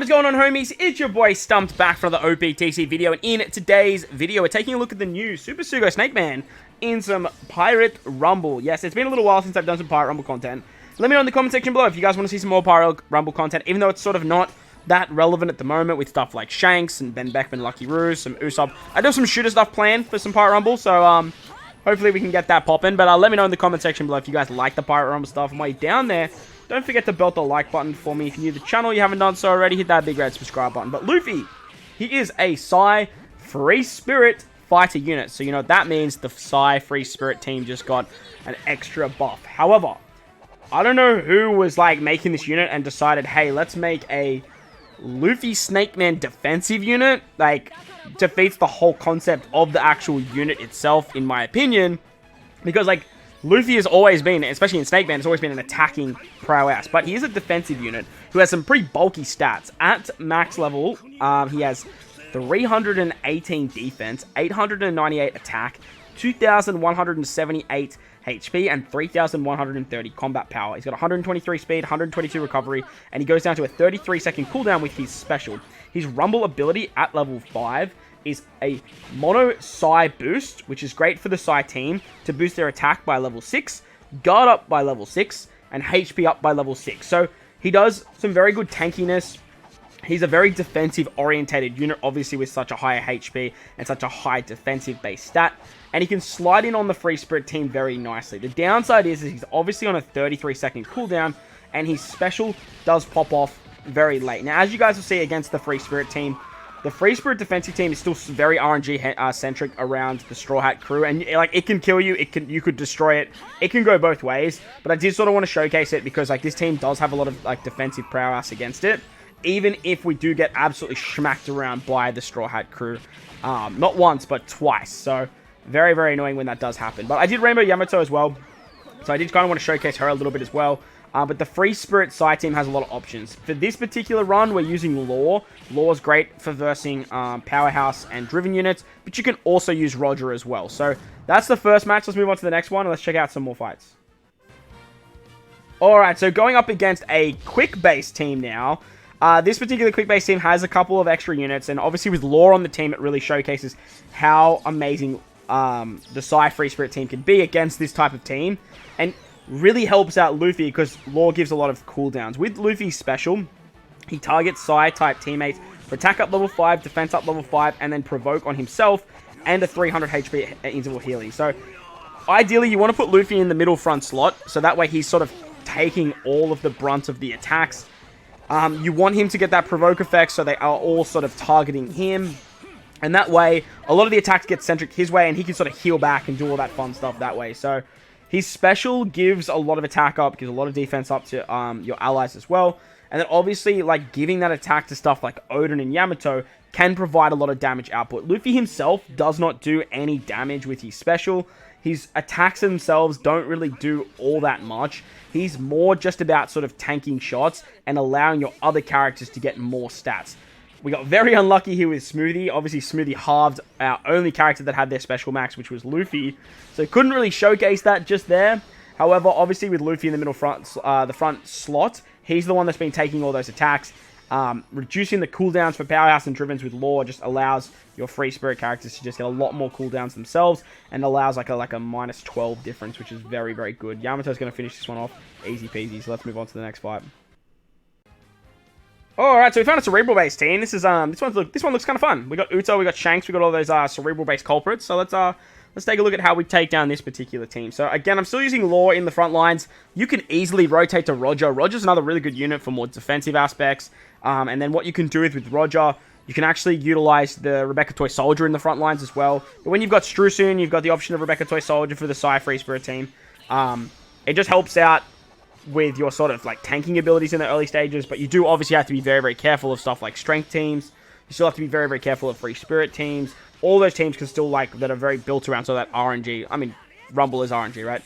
What's going on, homies? It's your boy Stumped back for the OPTC video, and in today's video we're taking a look at the new Super Sugo SNAKEMAN in some Pirate Rumble. Yes, it's been a little while since I've done some Pirate Rumble content. Let me know in the comment section below if you guys want to see some more Pirate Rumble content, even though it's sort of not that relevant at the moment with stuff like Shanks and Ben Beckman, Lucky Roo, some Usopp. I do have some shooter stuff planned for some Pirate Rumble, so hopefully we can get that popping. But let me know in the comment section below if you guys like the Pirate Rumble stuff. And while you're down there, don't forget to belt the like button for me. If you're new to the channel, you haven't done so already, hit that big red subscribe button. But Luffy, he is a Psy Free Spirit fighter unit. So you know what that means. The Psy Free Spirit team just got an extra buff. However, I don't know who was like making this unit and decided, hey, let's make a Luffy SNAKEMAN defensive unit. Like, defeats the whole concept of the actual unit itself, in my opinion. Because, like, Luffy has always been, especially in SNAKEMAN, has always been an attacking prowess. But he is a defensive unit who has some pretty bulky stats. At max level, he has 318 defense, 898 attack, 2,178 HP, and 3,130 combat power. He's got 123 speed, 122 recovery, and he goes down to a 33-second cooldown with his special. His Rumble ability at level 5 is a Mono Psy boost, which is great for the Psy team to boost their attack by level 6, guard up by level 6, and HP up by level 6. So he does some very good tankiness. He's a very defensive-orientated unit, obviously with such a high HP and such a high defensive-based stat. And he can slide in on the Free Spirit team very nicely. The downside is he's obviously on a 33-second cooldown, and his special does pop off very late. Now, as you guys will see against the Free Spirit team, the Free Spirit defensive team is still very RNG-centric around the Straw Hat crew. And, like, it can kill you. You could destroy it. It can go both ways. But I did sort of want to showcase it because, like, this team does have a lot of, like, defensive prowess against it. Even if we do get absolutely smacked around by the Straw Hat crew. Not once, but twice. So, very, very annoying when that does happen. But I did Rainbow Yamato as well. So I did kind of want to showcase her a little bit as well. But the Free Spirit Psy team has a lot of options. For this particular run, we're using Law. Law is great for versing Powerhouse and Driven units. But you can also use Roger as well. So that's the first match. Let's move on to the next one. And let's check out some more fights. Alright, so going up against a quick-based team now. This particular quick-based team has a couple of extra units. And obviously with Law on the team, it really showcases how amazing the Psy Free Spirit team can be against this type of team. And really helps out Luffy because Law gives a lot of cooldowns. With Luffy's special, he targets Psy-type teammates for attack up level 5, defense up level 5, and then provoke on himself, and a 300 HP interval healing. So, ideally, you want to put Luffy in the middle front slot, so that way he's sort of taking all of the brunt of the attacks. You want him to get that provoke effect, so they are all sort of targeting him. And that way, a lot of the attacks get centric his way, and he can sort of heal back and do all that fun stuff that way. So, his special gives a lot of attack up, gives a lot of defense up to your allies as well. And then obviously, like, giving that attack to stuff like Odin and Yamato can provide a lot of damage output. Luffy himself does not do any damage with his special. His attacks themselves don't really do all that much. He's more just about sort of tanking shots and allowing your other characters to get more stats. We got very unlucky here with Smoothie. Obviously, Smoothie halved our only character that had their special max, which was Luffy. So, couldn't really showcase that just there. However, obviously, with Luffy in the middle front, the front slot, he's the one that's been taking all those attacks. Reducing the cooldowns for Powerhouse and Drivens with Law just allows your Free Spirit characters to just get a lot more cooldowns themselves. And allows like a minus 12 difference, which is very, very good. Yamato's going to finish this one off easy peasy. So, let's move on to the next fight. Alright, so we found a cerebral-based team. This one looks kind of fun. We got Uto, we got Shanks, we got all those cerebral-based culprits. So let's take a look at how we take down this particular team. So again, I'm still using Law in the front lines. You can easily rotate to Roger. Roger's another really good unit for more defensive aspects. And then what you can do with Roger, you can actually utilize the Rebecca Toy Soldier in the front lines as well. But when you've got Struzan, you've got the option of Rebecca Toy Soldier for the Psy Free Spirit team. It just helps out with your sort of like tanking abilities in the early stages, but you do obviously have to be very, very careful of stuff like strength teams. You still have to be very, very careful of Free Spirit teams. All those teams can still like that are very built around so that RNG. I mean, Rumble is RNG, right?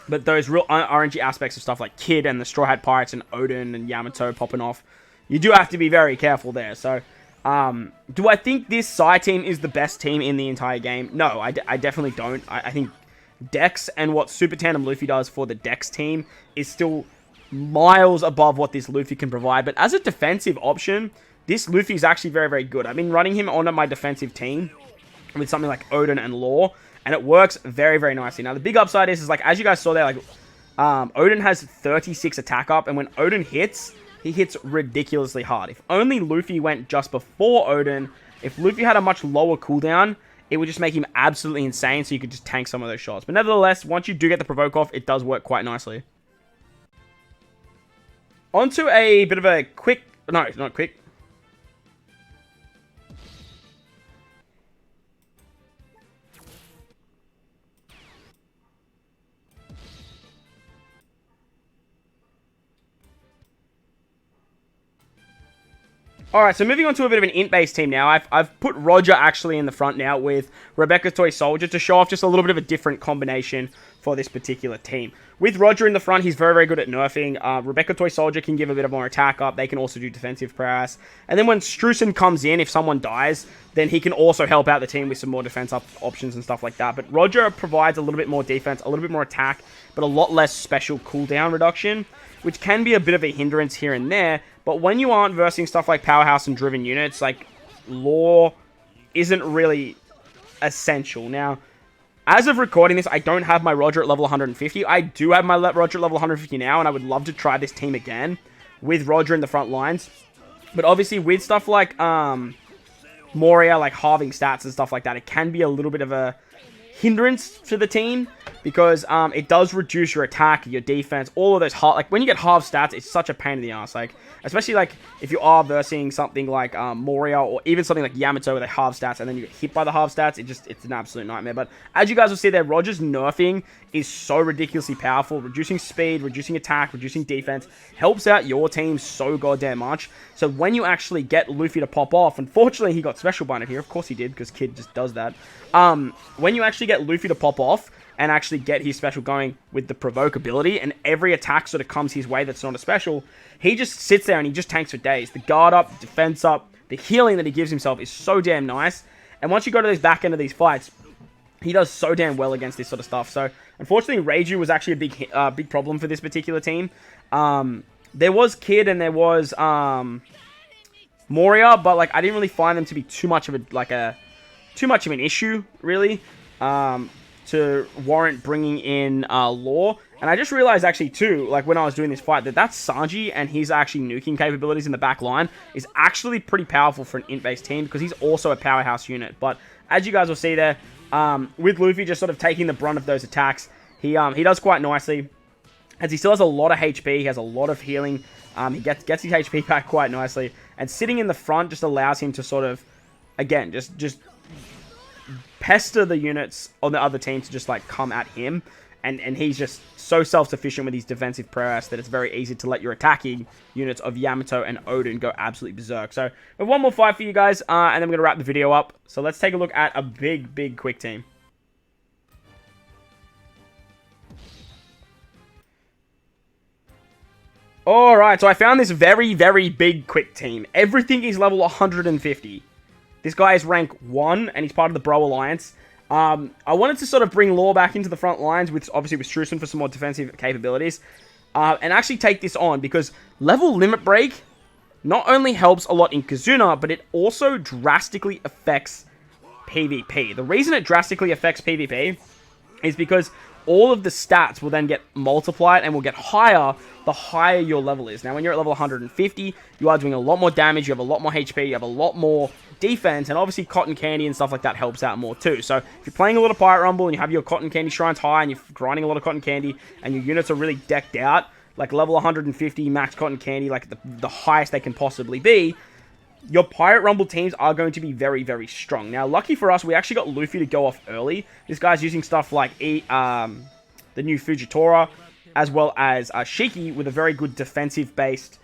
But those real RNG aspects of stuff like Kid and the Straw Hat Pirates and Odin and Yamato popping off, you do have to be very careful there. So, do I think this Psy team is the best team in the entire game? No, I definitely don't. I think Dex and what Super Tandem Luffy does for the Dex team is still miles above what this Luffy can provide. But as a defensive option, this Luffy is actually very, very good. I've been running him on my defensive team with something like Odin and Law, and it works very, very nicely. Now, the big upside is like, as you guys saw there, like, Odin has 36 attack up, and when Odin hits, he hits ridiculously hard. If only Luffy went just before Odin, if Luffy had a much lower cooldown, it would just make him absolutely insane, so you could just tank some of those shots. But nevertheless, once you do get the provoke off, it does work quite nicely. Onto a bit of a quick... No, not quick. Alright, so moving on to a bit of an int-based team now. I've put Roger actually in the front now with Rebecca Toy Soldier to show off just a little bit of a different combination for this particular team. With Roger in the front, he's very, very good at nerfing. Rebecca Toy Soldier can give a bit of more attack up. They can also do defensive prowess. And then when Streusen comes in, if someone dies, then he can also help out the team with some more defense up options and stuff like that. But Roger provides a little bit more defense, a little bit more attack, but a lot less special cooldown reduction, which can be a bit of a hindrance here and there. But when you aren't versing stuff like Powerhouse and Driven units, like, Law isn't really essential. Now, as of recording this, I don't have my Roger at level 150. I do have my Roger at level 150 now, and I would love to try this team again with Roger in the front lines. But obviously, with stuff like Moria, like halving stats and stuff like that, it can be a little bit of a hindrance to the team, because it does reduce your attack, your defense, all of those like when you get half stats, it's such a pain in the ass. Like, especially like if you are versing something like Moria, or even something like Yamato where they halve stats and then you get hit by the halve stats, it's an absolute nightmare. But as you guys will see there, Roger's nerfing is so ridiculously powerful. Reducing speed, reducing attack, reducing defense helps out your team so goddamn much. So when you actually get Luffy to pop off, unfortunately he got special binded here, of course he did, because Kid just does that. When you actually get Luffy to pop off and actually get his special going with the provoke ability, and every attack sort of comes his way that's not a special, he just sits there and he just tanks for days. The guard up, the defense up, the healing that he gives himself is so damn nice. And once you go to this back end of these fights, he does so damn well against this sort of stuff. So, unfortunately, Reiju was actually a big problem for this particular team. There was Kid and there was Moria, but like I didn't really find them to be too much of an issue, really, to warrant bringing in Law. And I just realized actually too, like when I was doing this fight, that's Sanji, and his actually nuking capabilities in the back line is actually pretty powerful for an int-based team, because he's also a powerhouse unit. But as you guys will see there, with Luffy just sort of taking the brunt of those attacks, he does quite nicely, as he still has a lot of HP, he has a lot of healing, he gets his HP back quite nicely, and sitting in the front just allows him to sort of, again, just pester the units on the other team to just like come at him, and he's just so self-sufficient with his defensive prowess that it's very easy to let your attacking units of Yamato and Odin go absolutely berserk. So we have one more fight for you guys, and then we're going to wrap the video up. So let's take a look at a big quick team. Alright, so I found this very big quick team. Everything is level 150. This guy is rank 1, and he's part of the Bro Alliance. I wanted to sort of bring Law back into the front lines, obviously with Streusen for some more defensive capabilities, and actually take this on, because level limit break not only helps a lot in Kazuna, but it also drastically affects PvP. The reason it drastically affects PvP is because all of the stats will then get multiplied and will get higher the higher your level is. Now, when you're at level 150, you are doing a lot more damage, you have a lot more HP, you have a lot more defense, and obviously cotton candy and stuff like that helps out more too. So if you're playing a lot of Pirate Rumble and you have your cotton candy shrines high and you're grinding a lot of cotton candy and your units are really decked out, like level 150 max cotton candy, like the highest they can possibly be, your Pirate Rumble teams are going to be very strong. Now, lucky for us, we actually got Luffy to go off early. This guy's using stuff like the new Fujitora, as well as Shiki with a very good defensive-based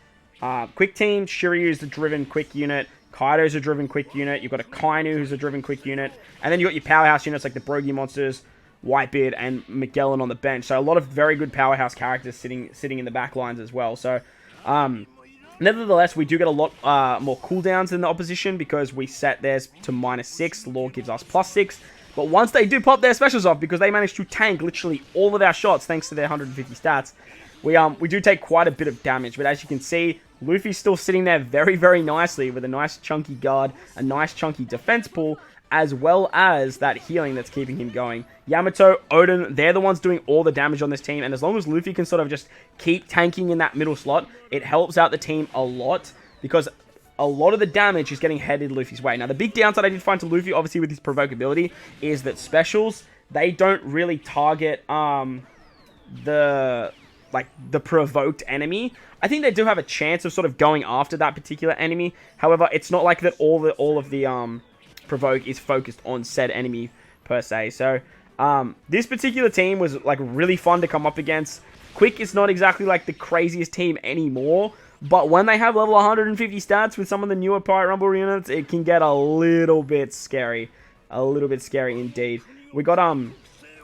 quick team. Shiryu's the driven quick unit. Kaido's a driven quick unit. You've got a Kainu who's a driven quick unit. And then you've got your powerhouse units like the Brogy Monsters, Whitebeard, and Magellan on the bench. So a lot of very good powerhouse characters sitting in the back lines as well. So, nevertheless, we do get a lot more cooldowns than the opposition, because we set theirs to -6. Law gives us +6. But once they do pop their specials off, because they manage to tank literally all of our shots thanks to their 150 stats, we do take quite a bit of damage. But as you can see, Luffy's still sitting there very, very nicely with a nice chunky guard, a nice chunky defense pool, as well as that healing that's keeping him going. Yamato, Odin, they're the ones doing all the damage on this team, and as long as Luffy can sort of just keep tanking in that middle slot, it helps out the team a lot, because a lot of the damage is getting headed Luffy's way. Now, the big downside I did find to Luffy, obviously with his provocability, is that specials, they don't really target the provoked enemy. I think they do have a chance of sort of going after that particular enemy. However, it's not like that all of the provoke is focused on said enemy per se. So this particular team was like really fun to come up against. Quick is not exactly like the craziest team anymore, but when they have level 150 stats with some of the newer Pirate Rumble units, it can get a little bit scary. A little bit scary indeed. We got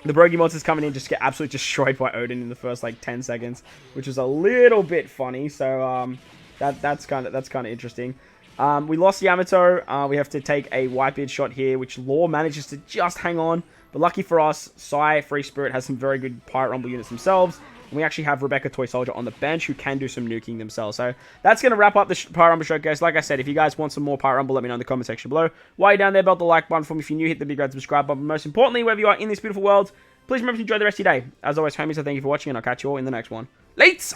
the Brogy monsters coming in just get absolutely destroyed by Odin in the first like 10 seconds, which was a little bit funny. So that's kind of interesting. We lost Yamato. We have to take a Whitebeard shot here, which Law manages to just hang on. But lucky for us, Psy, Free Spirit has some very good Pirate Rumble units themselves. And we actually have Rebecca Toy Soldier on the bench who can do some nuking themselves. So that's going to wrap up the Pirate Rumble show, guys. Like I said, if you guys want some more Pirate Rumble, let me know in the comment section below. While you're down there, belt the like button for me. If you're new, hit the big red subscribe button. But most importantly, wherever you are in this beautiful world, please remember to enjoy the rest of your day. As always, homies, I thank you for watching, and I'll catch you all in the next one. Lates!